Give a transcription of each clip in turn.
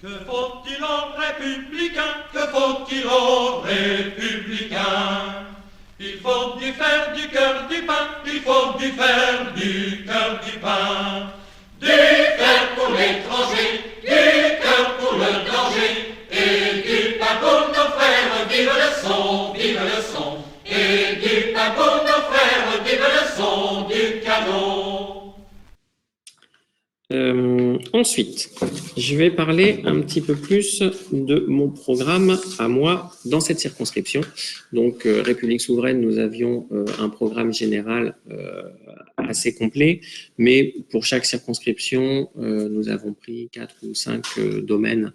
Que faut-il aux républicains? Que faut-il aux républicains? Il faut du fer, du cœur, du pain. Il faut du fer, du cœur, du pain. Du fer pour l'étranger, du cœur pour le danger, et du pain pour nos frères, vive le son, vive le son, et du pain pour nos frères, vive le son du canon. Ensuite, je vais parler un petit peu plus de mon programme à moi dans cette circonscription. Donc, République souveraine, nous avions un programme général assez complet, mais pour chaque circonscription, nous avons pris 4 ou 5 domaines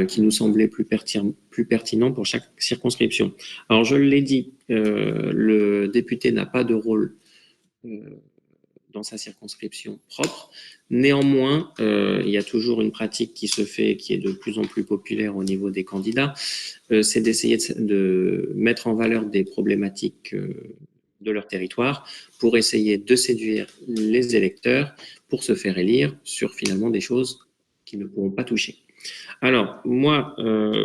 qui nous semblaient plus pertinents pour chaque circonscription. Alors, je l'ai dit, le député n'a pas de rôle dans sa circonscription propre. Néanmoins, il y a toujours une pratique qui se fait, qui est de plus en plus populaire au niveau des candidats, c'est d'essayer de mettre en valeur des problématiques de leur territoire pour essayer de séduire les électeurs pour se faire élire sur finalement des choses qu'ils ne pourront pas toucher. Alors, moi,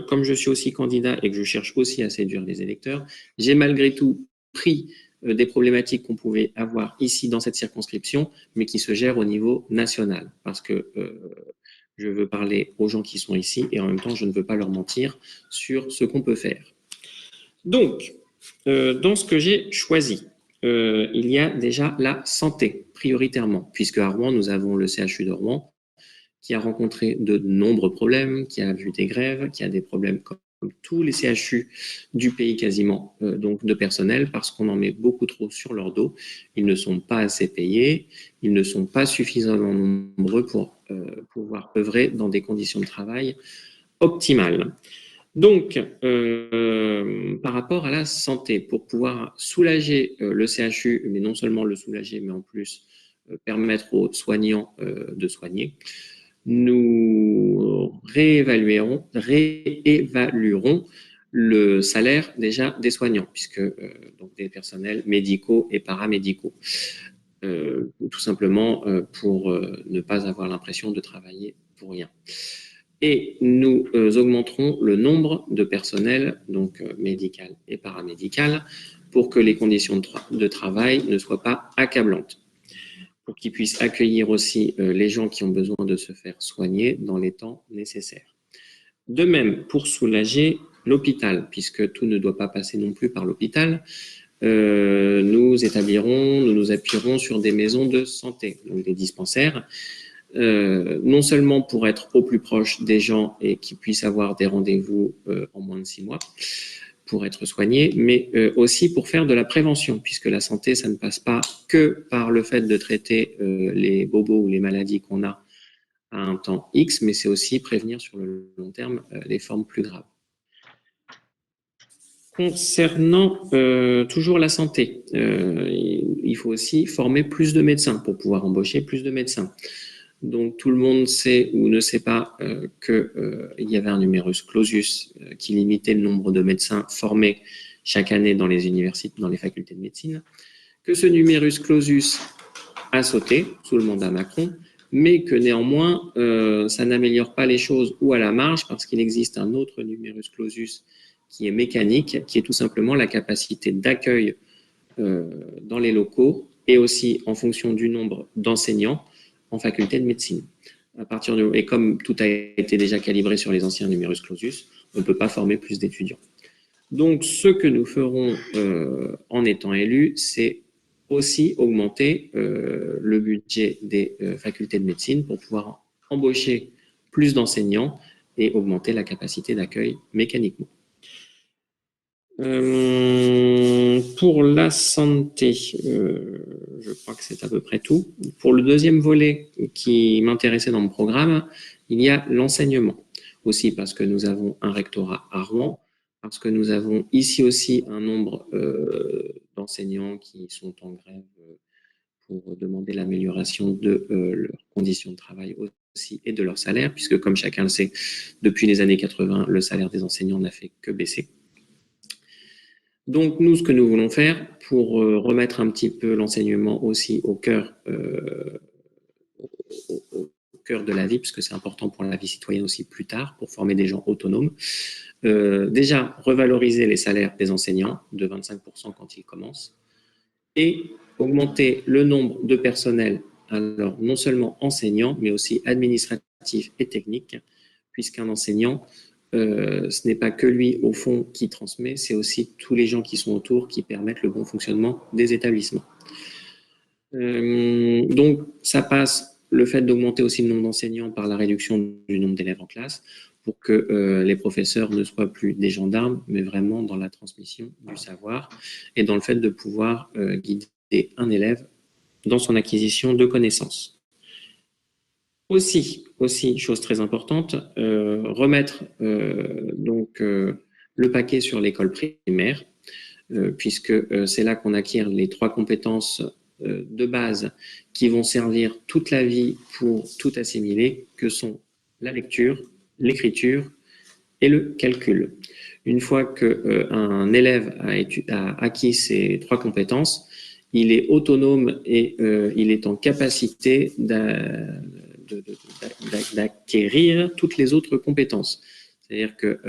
comme je suis aussi candidat et que je cherche aussi à séduire les électeurs, j'ai malgré tout pris des problématiques qu'on pouvait avoir ici dans cette circonscription, mais qui se gèrent au niveau national, parce que je veux parler aux gens qui sont ici et en même temps, je ne veux pas leur mentir sur ce qu'on peut faire. Donc, dans ce que j'ai choisi, il y a déjà la santé, prioritairement, puisque à Rouen, nous avons le CHU de Rouen, qui a rencontré de nombreux problèmes, qui a vu des grèves, qui a des problèmes comme tous les CHU du pays quasiment, donc de personnel, parce qu'on en met beaucoup trop sur leur dos. Ils ne sont pas assez payés, ils ne sont pas suffisamment nombreux pour pouvoir œuvrer dans des conditions de travail optimales. Donc, par rapport à la santé, pour pouvoir soulager le CHU, mais non seulement le soulager, mais en plus permettre aux soignants de soigner, nous réévaluerons le salaire déjà des soignants, puisque donc des personnels médicaux et paramédicaux, tout simplement pour ne pas avoir l'impression de travailler pour rien. Et nous augmenterons le nombre de personnel, donc médical et paramédical, pour que les conditions de travail ne soient pas accablantes, pour qu'ils puissent accueillir aussi les gens qui ont besoin de se faire soigner dans les temps nécessaires. De même, pour soulager l'hôpital, puisque tout ne doit pas passer non plus par l'hôpital, nous nous appuierons sur des maisons de santé, donc des dispensaires, non seulement pour être au plus proche des gens et qu'ils puissent avoir des rendez-vous en moins de 6 mois, pour être soigné, mais aussi pour faire de la prévention, puisque la santé, ça ne passe pas que par le fait de traiter les bobos ou les maladies qu'on a à un temps X, mais c'est aussi prévenir sur le long terme les formes plus graves. Concernant toujours la santé, il faut aussi former plus de médecins pour pouvoir embaucher plus de médecins. Donc tout le monde sait ou ne sait pas qu'il y avait un numerus clausus qui limitait le nombre de médecins formés chaque année dans les universités, dans les facultés de médecine, que ce numerus clausus a sauté sous le mandat Macron, mais que néanmoins ça n'améliore pas les choses ou à la marge parce qu'il existe un autre numerus clausus qui est mécanique, qui est tout simplement la capacité d'accueil dans les locaux et aussi en fonction du nombre d'enseignants en faculté de médecine. Et comme tout a été déjà calibré sur les anciens numerus clausus, on ne peut pas former plus d'étudiants. Donc, ce que nous ferons en étant élus, c'est aussi augmenter le budget des facultés de médecine pour pouvoir embaucher plus d'enseignants et augmenter la capacité d'accueil mécaniquement. Pour la santé, je crois que c'est à peu près tout. Pour le deuxième volet qui m'intéressait dans mon programme, il y a l'enseignement. Aussi parce que nous avons un rectorat à Rouen, parce que nous avons ici aussi un nombre d'enseignants qui sont en grève pour demander l'amélioration de leurs conditions de travail aussi et de leur salaire, puisque comme chacun le sait, depuis les années 80, le salaire des enseignants n'a fait que baisser. Donc, nous, ce que nous voulons faire pour remettre un petit peu l'enseignement aussi au cœur cœur de la vie, puisque c'est important pour la vie citoyenne aussi plus tard, pour former des gens autonomes. Déjà, revaloriser les salaires des enseignants de 25% quand ils commencent, et augmenter le nombre de personnels, alors non seulement enseignants, mais aussi administratifs et techniques, puisqu'un enseignant, ce n'est pas que lui, au fond, qui transmet, c'est aussi tous les gens qui sont autour qui permettent le bon fonctionnement des établissements. Donc, ça passe le fait d'augmenter aussi le nombre d'enseignants par la réduction du nombre d'élèves en classe pour que les professeurs ne soient plus des gendarmes, mais vraiment dans la transmission du savoir et dans le fait de pouvoir guider un élève dans son acquisition de connaissances. Aussi, chose très importante, remettre le paquet sur l'école primaire, puisque c'est là qu'on acquiert les 3 compétences de base qui vont servir toute la vie pour tout assimiler, que sont la lecture, l'écriture et le calcul. Une fois qu'un élève a acquis ces 3 compétences, il est autonome et il est en capacité d'acquérir toutes les autres compétences. C'est-à-dire que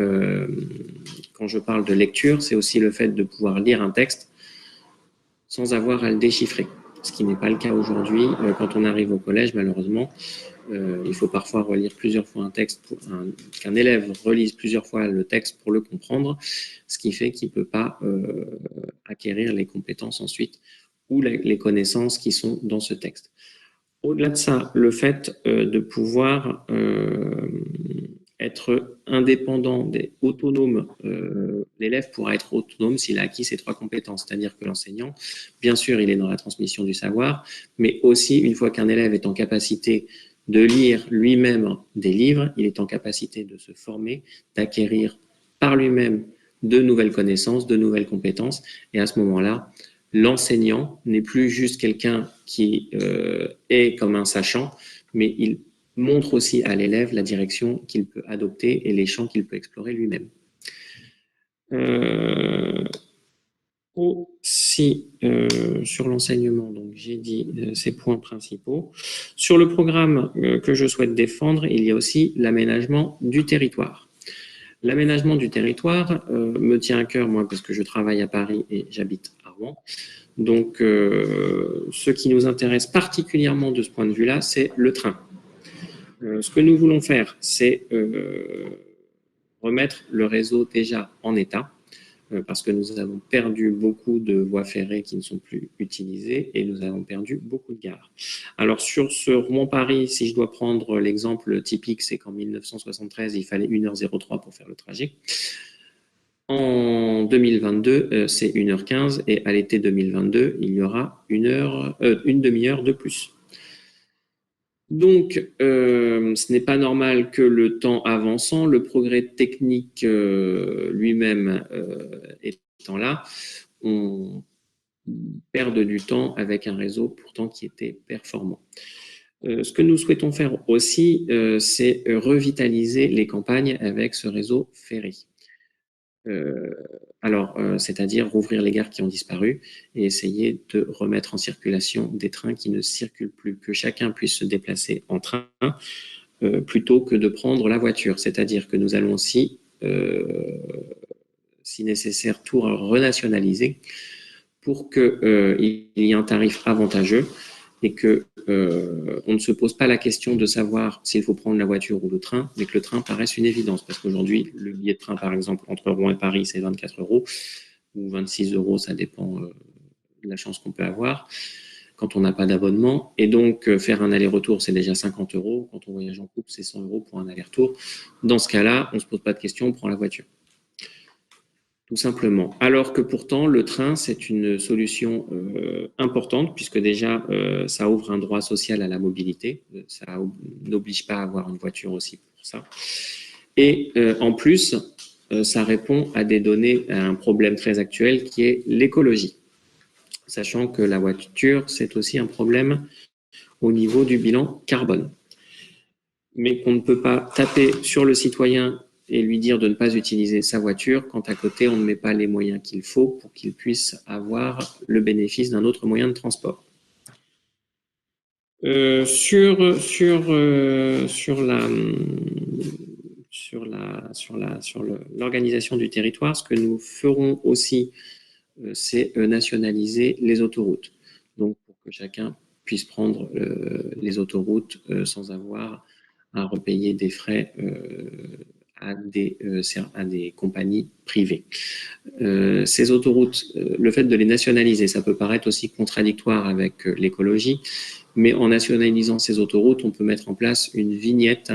quand je parle de lecture, c'est aussi le fait de pouvoir lire un texte sans avoir à le déchiffrer, ce qui n'est pas le cas aujourd'hui. Quand on arrive au collège, malheureusement, il faut parfois relire plusieurs fois un texte, qu'un élève relise plusieurs fois le texte pour le comprendre, ce qui fait qu'il ne peut pas acquérir les compétences ensuite ou les connaissances qui sont dans ce texte. Au-delà de ça, le fait de pouvoir être indépendant, autonome, l'élève pourra être autonome s'il a acquis ces 3 compétences, c'est-à-dire que l'enseignant, bien sûr, il est dans la transmission du savoir, mais aussi, une fois qu'un élève est en capacité de lire lui-même des livres, il est en capacité de se former, d'acquérir par lui-même de nouvelles connaissances, de nouvelles compétences, et à ce moment-là, l'enseignant n'est plus juste quelqu'un qui est comme un sachant, mais il montre aussi à l'élève la direction qu'il peut adopter et les champs qu'il peut explorer lui-même. Aussi, sur l'enseignement, donc j'ai dit ces points principaux. Sur le programme que je souhaite défendre, il y a aussi l'aménagement du territoire. L'aménagement du territoire me tient à cœur, moi, parce que je travaille à Paris et j'habite à Rouen. Donc, ce qui nous intéresse particulièrement de ce point de vue-là, c'est le train. Ce que nous voulons faire, c'est remettre le réseau déjà en état, parce que nous avons perdu beaucoup de voies ferrées qui ne sont plus utilisées et nous avons perdu beaucoup de gares. Alors sur ce Rouen-Paris, si je dois prendre l'exemple typique, c'est qu'en 1973, il fallait 1h03 pour faire le trajet. En 2022, c'est 1h15 et à l'été 2022, il y aura une demi-heure de plus. Donc, ce n'est pas normal que le temps avançant, le progrès technique lui-même étant là, on perde du temps avec un réseau pourtant qui était performant. Ce que nous souhaitons faire aussi, c'est revitaliser les campagnes avec ce réseau ferré. C'est-à-dire rouvrir les gares qui ont disparu et essayer de remettre en circulation des trains qui ne circulent plus, que chacun puisse se déplacer en train plutôt que de prendre la voiture. C'est-à-dire que nous allons aussi, si nécessaire, tout renationaliser pour qu'il y ait un tarif avantageux et que on ne se pose pas la question de savoir s'il faut prendre la voiture ou le train, mais que le train paraisse une évidence. Parce qu'aujourd'hui, le billet de train, par exemple, entre Rouen et Paris, c'est 24 € ou 26 €, ça dépend de la chance qu'on peut avoir quand on n'a pas d'abonnement. Et donc, faire un aller-retour, c'est déjà 50 €. Quand on voyage en couple, c'est 100 € pour un aller-retour. Dans ce cas-là, on ne se pose pas de questions, on prend la voiture. Tout simplement. Alors que pourtant, le train, c'est une solution importante, puisque déjà, ça ouvre un droit social à la mobilité. Ça n'oblige pas à avoir une voiture aussi pour ça. Et en plus, ça répond à un problème très actuel qui est l'écologie. Sachant que la voiture, c'est aussi un problème au niveau du bilan carbone. Mais qu'on ne peut pas taper sur le citoyen et lui dire de ne pas utiliser sa voiture quand à côté on ne met pas les moyens qu'il faut pour qu'il puisse avoir le bénéfice d'un autre moyen de transport. L'organisation du territoire, ce que nous ferons aussi, c'est nationaliser les autoroutes. Donc, pour que chacun puisse prendre les autoroutes sans avoir à repayer des frais à des compagnies privées. Ces autoroutes, le fait de les nationaliser, ça peut paraître aussi contradictoire avec l'écologie, mais en nationalisant ces autoroutes, on peut mettre en place une vignette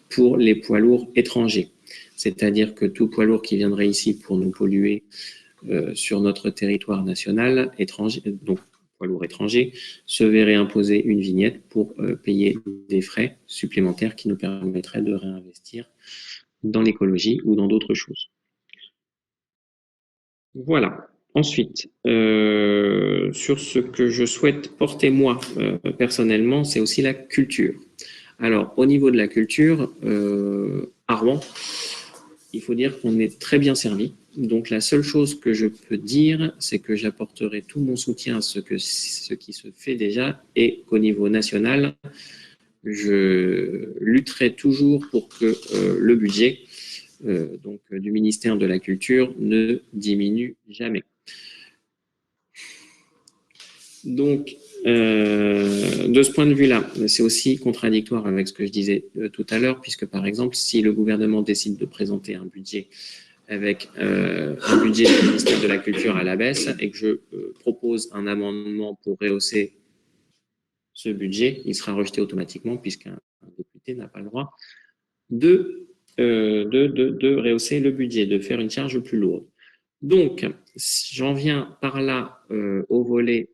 pour les poids lourds étrangers. C'est-à-dire que tout poids lourd qui viendrait ici pour nous polluer sur notre territoire national, donc poids lourd étranger, se verrait imposer une vignette pour payer des frais supplémentaires qui nous permettraient de réinvestir dans l'écologie ou dans d'autres choses. Voilà. Ensuite, sur ce que je souhaite porter moi personnellement, c'est aussi la culture. Alors, au niveau de la culture, à Rouen, il faut dire qu'on est très bien servi. Donc, la seule chose que je peux dire, c'est que j'apporterai tout mon soutien à ce qui se fait déjà et qu'au niveau national, je lutterai toujours pour que le budget du ministère de la Culture ne diminue jamais. Donc, de ce point de vue-là, c'est aussi contradictoire avec ce que je disais tout à l'heure, puisque par exemple, si le gouvernement décide de présenter un budget avec un budget du ministère de la Culture à la baisse et que je propose un amendement pour rehausser ce budget, il sera rejeté automatiquement puisqu'un député n'a pas le droit de rehausser le budget, de faire une charge plus lourde. Donc, j'en viens par là au volet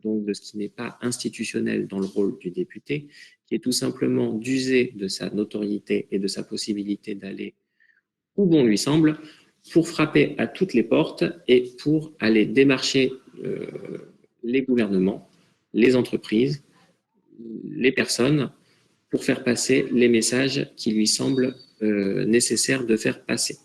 donc de ce qui n'est pas institutionnel dans le rôle du député, qui est tout simplement d'user de sa notoriété et de sa possibilité d'aller où bon lui semble pour frapper à toutes les portes et pour aller démarcher les gouvernements, les entreprises, les personnes, pour faire passer les messages qui lui semblent nécessaires de faire passer.